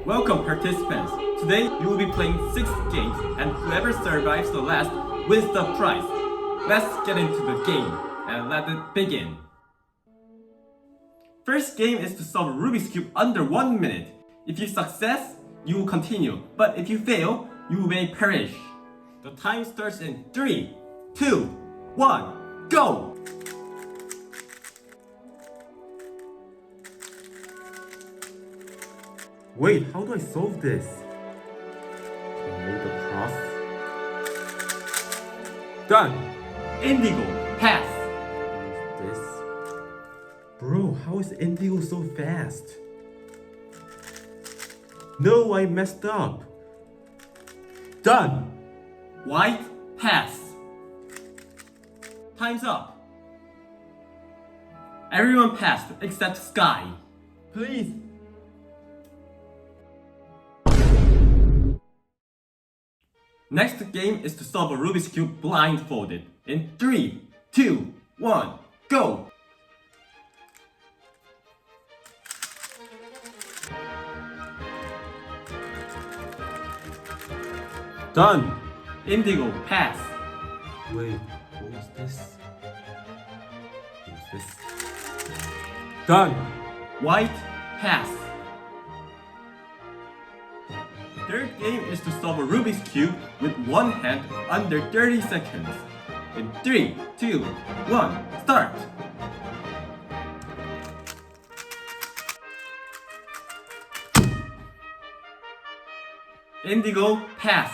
Welcome participants. Today you will be playing 6 games and whoever survives the last wins the prize. Let's get into the game and let it begin. First game is to solve a Rubik's Cube under 1 minute. If you success, you will continue, but if you fail, you may perish. The time starts in 3, 2, 1, go! Wait, how do I solve this? Make a cross. Done! Indigo, pass! What is this? Bro, how is Indigo so fast? No, I messed up. Done! White, pass. Time's up. Everyone passed except Sky. Please. Next game is to solve a Rubik's Cube blindfolded. In 3, 2, 1, go! Done! Indigo, pass. Wait, what was this? What was this? Done! White, pass. Third game is to solve a Rubik's Cube with one hand under 30 seconds. In 3, 2, 1, start! Indigo, pass.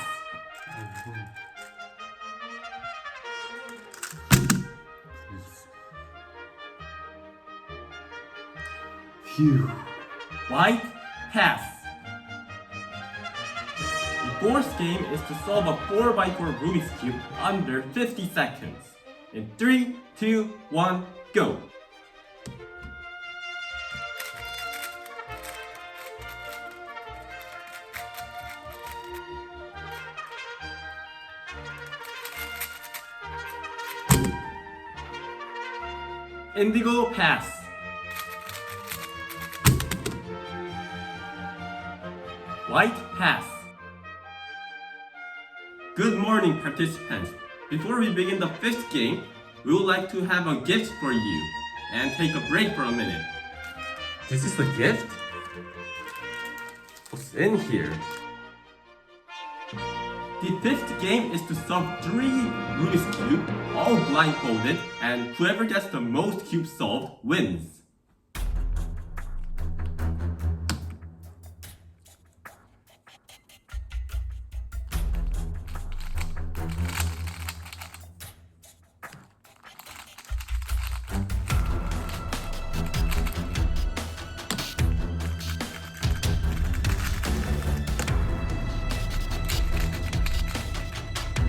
Phew. White, pass. The fourth game is to solve a 4x4 Rubik's Cube under 50 seconds. In 3, 2, 1, go! Indigo, pass. White, pass. Good morning, participants. Before we begin the 5th game, we would like to have a gift for you and take a break for a minute. This is the gift? What's in here? The 5th game is to solve 3 Rubik's Cube, all blindfolded, and whoever gets the most cubes solved wins.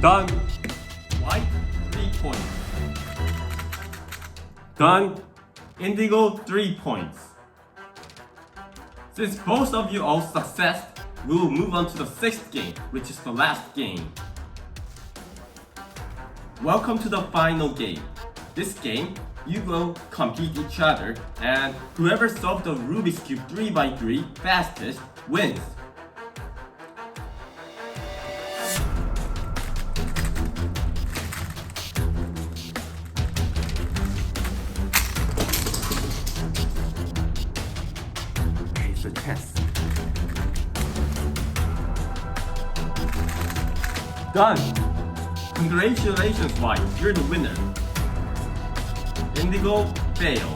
Done. White, 3 points. Done. Indigo, 3 points. Since both of you all successed, we will move on to the 6th game, which is the last game. Welcome to the final game. This game, you will compete each other, and whoever solved the Rubik's Cube 3x3 fastest wins. The test. Done! Congratulations, White, you're the winner. Indigo, fail.